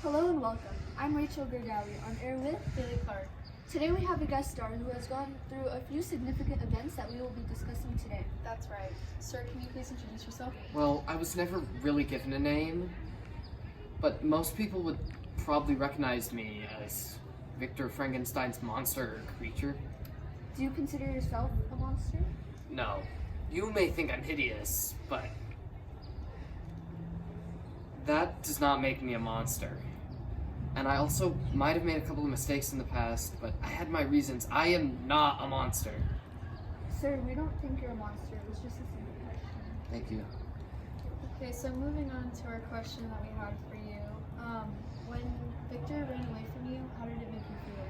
Hello and welcome. I'm Rachel Gergawy, on air with Billy Clark. Today we have a guest star who has gone through a few significant events that we will be discussing today. That's right. Sir, can you please introduce yourself? Well, I was never really given a name, but most people would probably recognize me as Victor Frankenstein's monster creature. Do you consider yourself a monster? No, you may think I'm hideous, but that does not make me a monster. And I also might have made a couple of mistakes in the past, but I had my reasons. I am not a monster. Sir, we don't think you're a monster. It was just a simple question. Thank you. Okay, so moving on to our question that we had for you. When Victor ran away from you, how did it make you feel?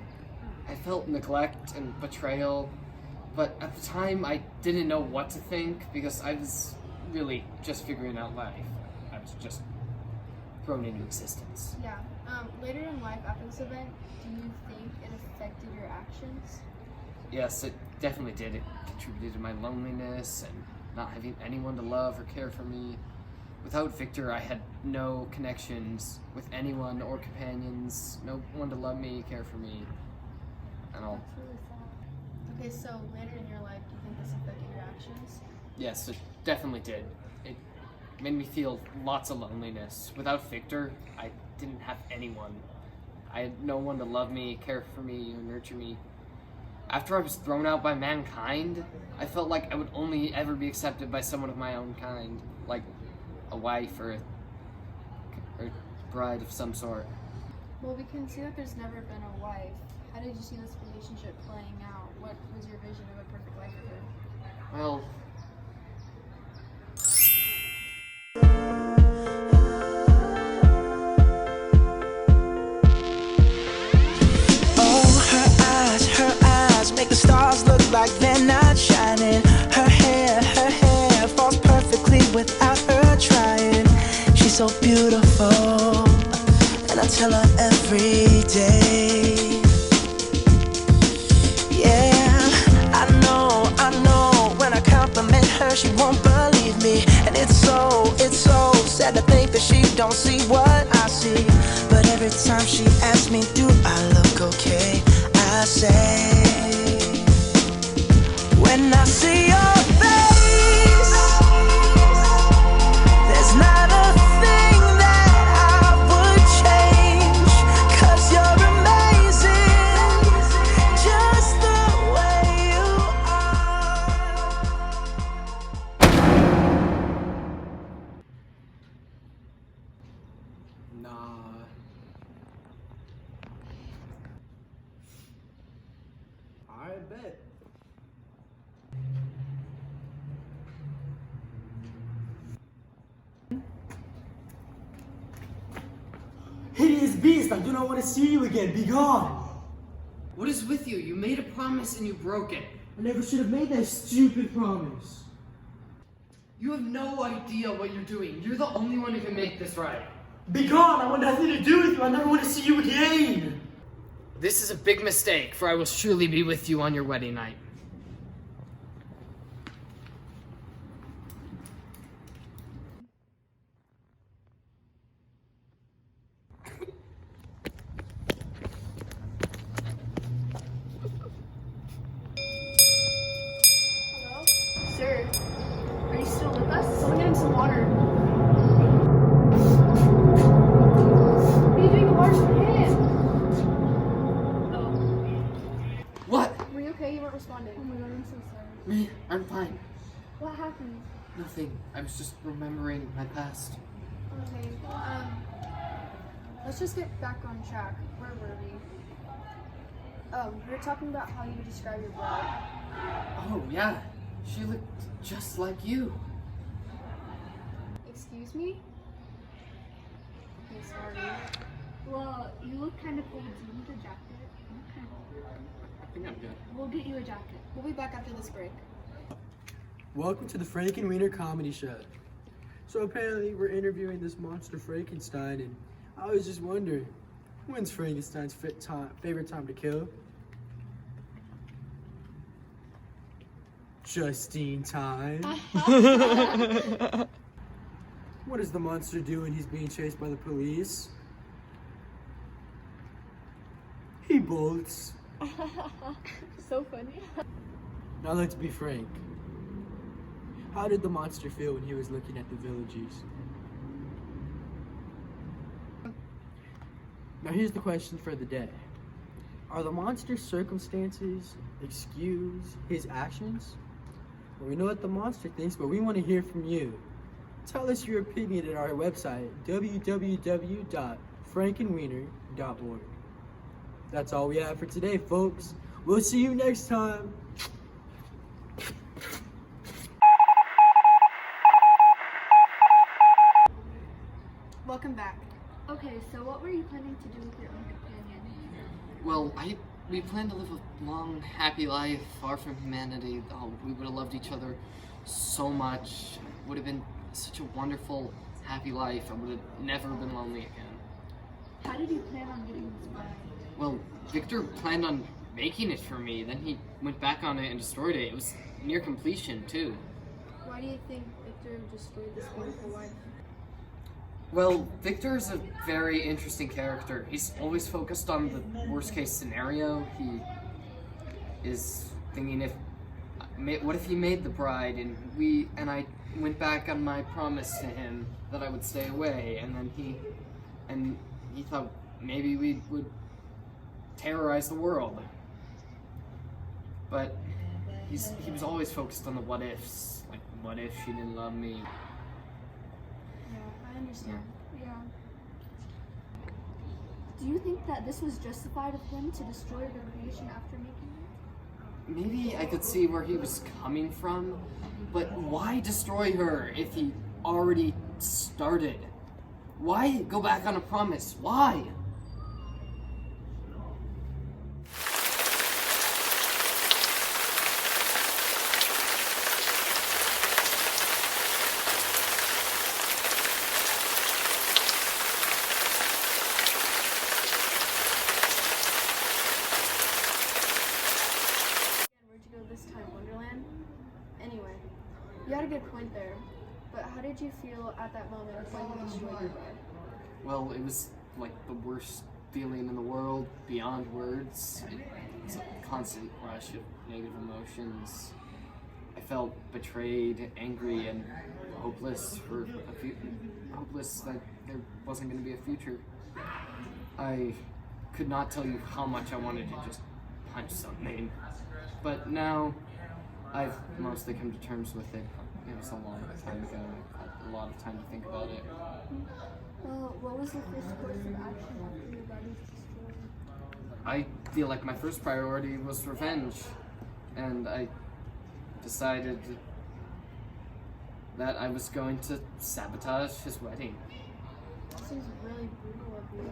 I felt neglect and betrayal, but at the time I didn't know what to think because I was really just figuring out life. I was just thrown into existence. Yeah. Later in life, after this event, do you think it affected your actions? Yes, it definitely did. It contributed to my loneliness and not having anyone to love or care for me. Without Victor, I had no connections with anyone or companions, no one to love me, care for me, and all. That's really sad. Okay, so later in your life, do you think this affected your actions? Yes, it definitely did. It made me feel lots of loneliness. Without Victor, I didn't have anyone. I had no one to love me, care for me, or nurture me. After I was thrown out by mankind, I felt like I would only ever be accepted by someone of my own kind, like a wife or a bride of some sort. Well, we can see that there's never been a wife. How did you see this relationship playing out? What was your vision of a perfect life for her? Well, make the stars look like they're not shining. Her hair falls perfectly without her trying. She's so beautiful, and I tell her every day. Yeah, I know, when I compliment her, she won't believe me. And it's so sad to think that she don't see what I see. But every time she asks me, do I look okay, I say, when I see your face, there's not a thing that I would change, 'cause you're amazing, just the way you nah. I bet. Hideous beast, I do not want to see you again. Be gone. What is with you? You made a promise and you broke it. I never should have made that stupid promise. You have no idea what you're doing. You're the only one who can make this right. Be gone. I want nothing to do with you. I never want to see you again. This is a big mistake, for I will surely be with you on your wedding night. Hello? Sir, are you still with us? Someone get him some water. What are you doing? The water's for him. Oh. What? Were you okay? You weren't responding. Oh my god, I'm so sorry. Me? I'm fine. What happened? Nothing. I was just remembering my past. Okay, let's just get back on track. Where were we? Oh, we were talking about how you would describe your bride. Oh, yeah. She looked just like you. Excuse me? Okay, sorry. Well, you look kind of cold. Do you need a jacket? Okay. I think I'm good. We'll get you a jacket. We'll be back after this break. Welcome to the Frankenwiener Comedy Show. So apparently we're interviewing this monster Frankenstein, and I was just wondering, when's Frankenstein's favorite time to kill? Just in time. What does the monster do when he's being chased by the police? bolts. So funny. Now let's be frank. How did the monster feel when he was looking at the villagers? Now here's the question for the day. Are the monster's circumstances excuse his actions? Well, we know what the monster thinks, but we want to hear from you. Tell us your opinion at our website, www.frankenwiener.org. That's all we have for today, folks. We'll see you next time. Welcome back. Okay, so what were you planning to do with your own companion? Well, we planned to live a long, happy life far from humanity. Oh, we would have loved each other so much. It would have been such a wonderful, happy life. I would have never been lonely again. How did you plan on getting this bride? Well, Victor planned on making it for me. Then he went back on it and destroyed it. It was near completion, too. Why do you think Victor destroyed this beautiful wife? Well, Victor is a very interesting character. He's always focused on the worst case scenario. He is thinking what if he made the bride and I went back on my promise to him that I would stay away, and then he thought maybe we would terrorize the world. But he was always focused on the what ifs. Like, what if she didn't love me? I understand. Yeah. Do you think that this was justified of him to destroy the creation after making it? Maybe I could see where he was coming from, but why destroy her if he already started? Why go back on a promise? Why? Where'd you go this time, Wonderland? Anyway, you had a good point there, but how did you feel at that moment when you destroyed your bride? Well, it was like the worst feeling in the world, beyond words. It's a constant rush of negative emotions. I felt betrayed, angry, and hopeless hopeless that there wasn't going to be a future. I could not tell you how much I wanted to just punch something, but now I've mostly come to terms with it. It was a long time ago. I had a lot of time to think about it. Well, what was the first course of action after your body was destroyed? I feel like my first priority was revenge, and I decided that I was going to sabotage his wedding. That seems really brutal of you.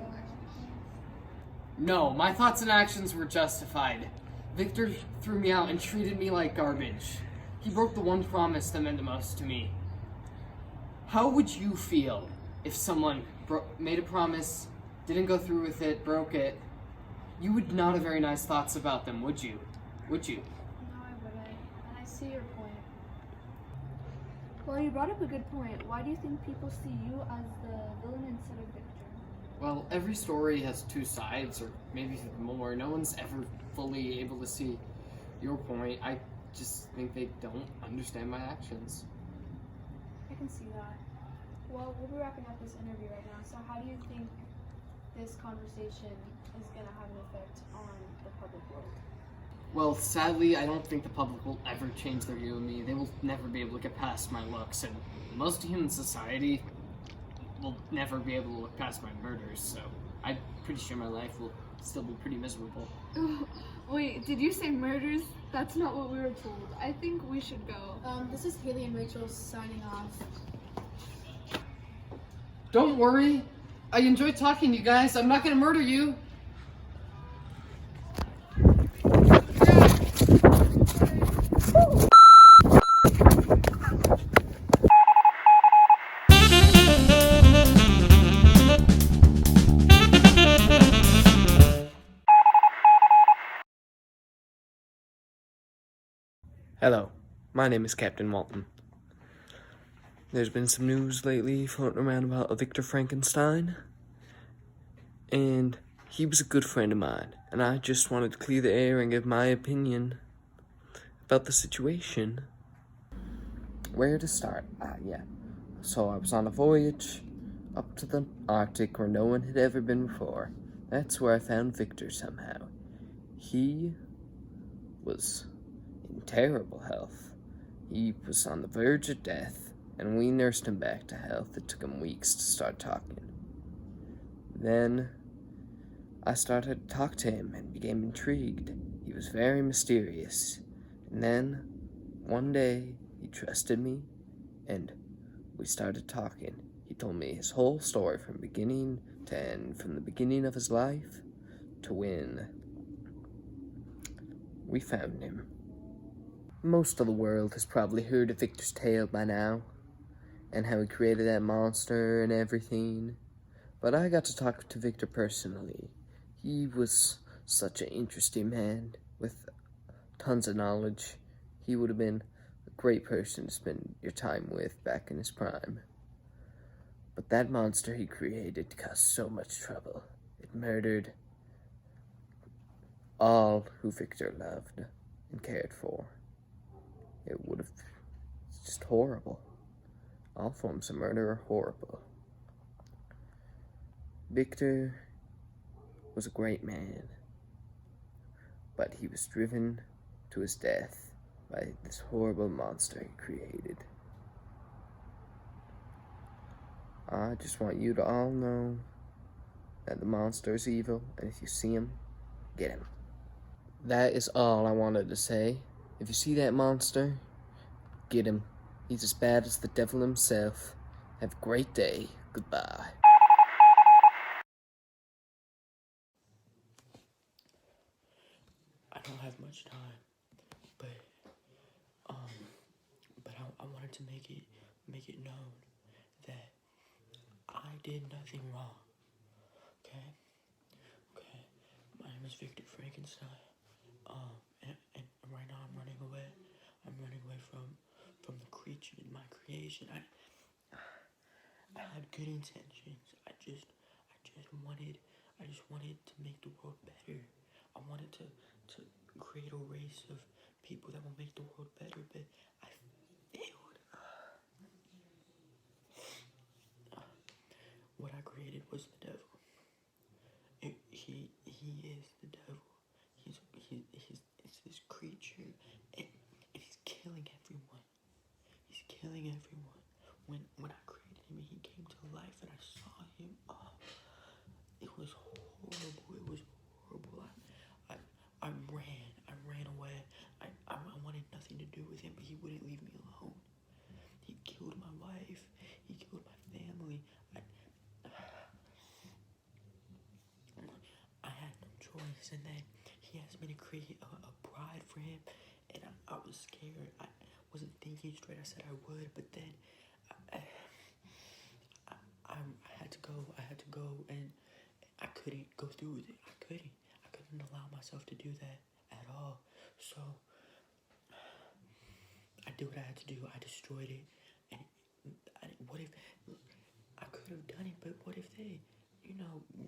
No, my thoughts and actions were justified. Victor threw me out and treated me like garbage. He broke the one promise that meant the most to me. How would you feel if someone made a promise, didn't go through with it, broke it? You would not have very nice thoughts about them, would you? Would you? No, I wouldn't. And I see your point. Well, you brought up a good point. Why do you think people see you as the villain instead of Victor? Well, every story has two sides, or maybe more. No one's ever fully able to see your point. I just think they don't understand my actions. I can see that. Well, we'll be wrapping up this interview right now. So how do you think this conversation is going to have an effect on the public world? Well, sadly, I don't think the public will ever change their view of me. They will never be able to get past my looks, and most human society will never be able to look past my murders, so I'm pretty sure my life will still be pretty miserable. Wait, did you say murders? That's not what we were told. I think we should go. This is Haley and Rachel signing off. Don't worry. I enjoyed talking to you guys. I'm not gonna murder you. Hello, my name is Captain Morton. There's been some news lately floating around about a Victor Frankenstein, and He was a good friend of mine, and I just wanted to clear the air and give my opinion about the situation. Where to start? So I was on a voyage up to the Arctic where no one had ever been before. That's where I found Victor somehow. He was in terrible health. He was on the verge of death, and we nursed him back to health. It took him weeks to start talking. Then I started to talk to him and became intrigued. He was very mysterious. And then, one day, he trusted me, and we started talking. He told me his whole story from beginning to end, from the beginning of his life to when we found him. Most of the world has probably heard of Victor's tale by now, and how he created that monster and everything. But I got to talk to Victor personally. He was such an interesting man with tons of knowledge. He would have been a great person to spend your time with back in his prime. But that monster he created caused so much trouble. It murdered all who Victor loved and cared for. It's just horrible. All forms of murder are horrible. Victor was a great man, but he was driven to his death by this horrible monster he created. I just want you to all know that the monster is evil, and if you see him, get him. That is all I wanted to say. If you see that monster, get him. He's as bad as the devil himself. Have a great day. Goodbye. I don't have much time, but I wanted to make it known that I did nothing wrong. Okay. My name is Victor Frankenstein. And right now I'm running away. I'm running away from the creature in my creation. I had good intentions. I just wanted to make the world better. I wanted to create a race of people that will make the world better, but I failed. What I created was the devil. He is the devil. He's this creature, and he's killing everyone. He's killing everyone. When I created him, he came to life, and I saw him. It was horrible. It was horrible. I ran away. I wanted nothing to do with him, but he wouldn't leave me alone. He killed my wife. He killed my family. I had no choice, and then he asked me to create a bride for him, and I was scared. I wasn't thinking straight. I said I would, but then I had to go, and I couldn't go through with it. I couldn't allow myself to do that at all. So I did what I had to do. I destroyed it. And what if I could have done it? But what if they,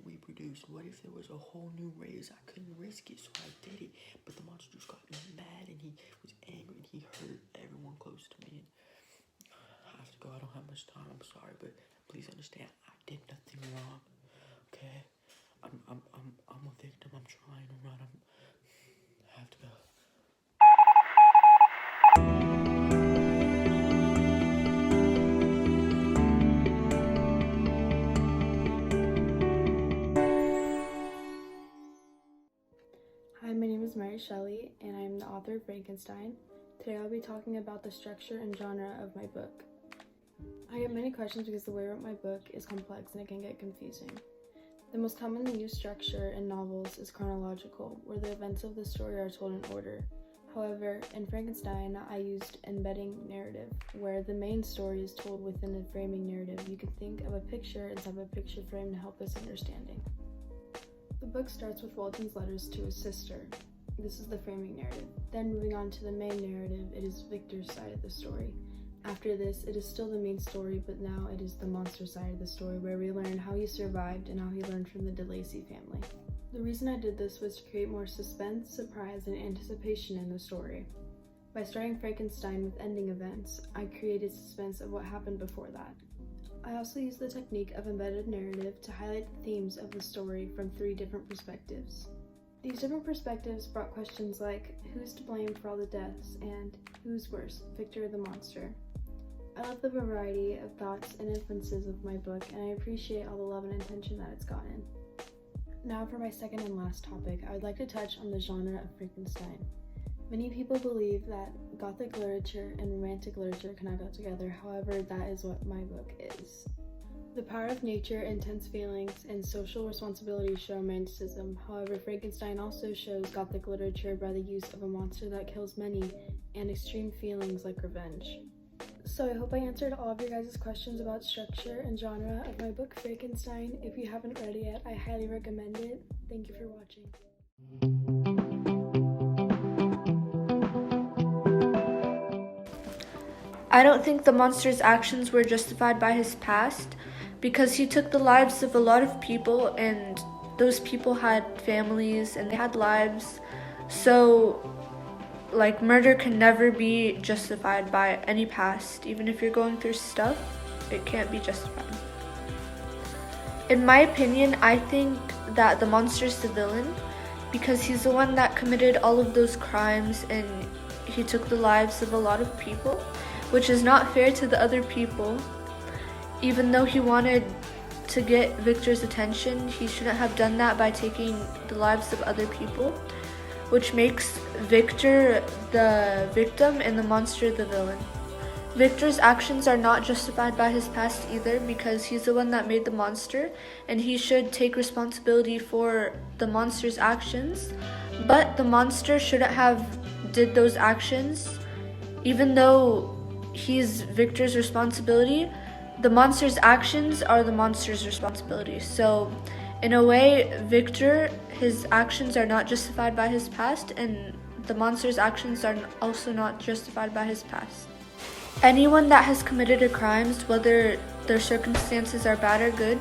reproduced? What if there was a whole new race? I couldn't risk it, so I did it. But the monster just got mad, and he was angry, and he hurt everyone close to me. And I have to go. I don't have much time. I'm sorry, but please understand, I did nothing wrong. Okay. I'm a victim. I'm trying to run. I have to go. Hi, my name is Mary Shelley, and I'm the author of Frankenstein. Today I'll be talking about the structure and genre of my book. I get many questions because the way I wrote my book is complex and it can get confusing. The most commonly used structure in novels is chronological, where the events of the story are told in order. However, in Frankenstein, I used embedding narrative, where the main story is told within a framing narrative. You can think of a picture inside of a picture frame to help us understanding. The book starts with Walton's letters to his sister. This is the framing narrative. Then moving on to the main narrative, it is Victor's side of the story. After this, it is still the main story, but now it is the monster side of the story, where we learn how he survived and how he learned from the DeLacy family. The reason I did this was to create more suspense, surprise, and anticipation in the story. By starting Frankenstein with ending events, I created suspense of what happened before that. I also used the technique of embedded narrative to highlight the themes of the story from 3 different perspectives. These different perspectives brought questions like, who's to blame for all the deaths, and who's worse, Victor or the monster? I love the variety of thoughts and influences of my book, and I appreciate all the love and attention that it's gotten. Now for my second and last topic, I would like to touch on the genre of Frankenstein. Many people believe that Gothic literature and romantic literature cannot go together, however, that is what my book is. The power of nature, intense feelings, and social responsibility show romanticism. However, Frankenstein also shows Gothic literature by the use of a monster that kills many and extreme feelings like revenge. So I hope I answered all of your guys' questions about structure and genre of my book, Frankenstein. If you haven't read it yet, I highly recommend it. Thank you for watching. I don't think the monster's actions were justified by his past because he took the lives of a lot of people, and those people had families and they had lives. So, murder can never be justified by any past. Even if you're going through stuff, it can't be justified. In my opinion, I think that the monster's the villain because he's the one that committed all of those crimes and he took the lives of a lot of people, which is not fair to the other people. Even though he wanted to get Victor's attention, he shouldn't have done that by taking the lives of other people, which makes Victor the victim and the monster the villain. Victor's actions are not justified by his past either because he's the one that made the monster and he should take responsibility for the monster's actions, but the monster shouldn't have did those actions. Even though he's Victor's responsibility, the monster's actions are the monster's responsibility. So in a way, Victor, his actions are not justified by his past, and the monster's actions are also not justified by his past. Anyone that has committed a crime, whether their circumstances are bad or good,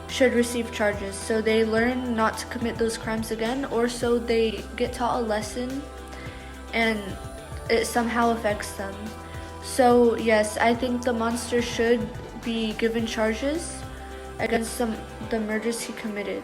should receive charges. So they learn not to commit those crimes again, or so they get taught a lesson and it somehow affects them. So yes, I think the monster should be given charges against the murders he committed.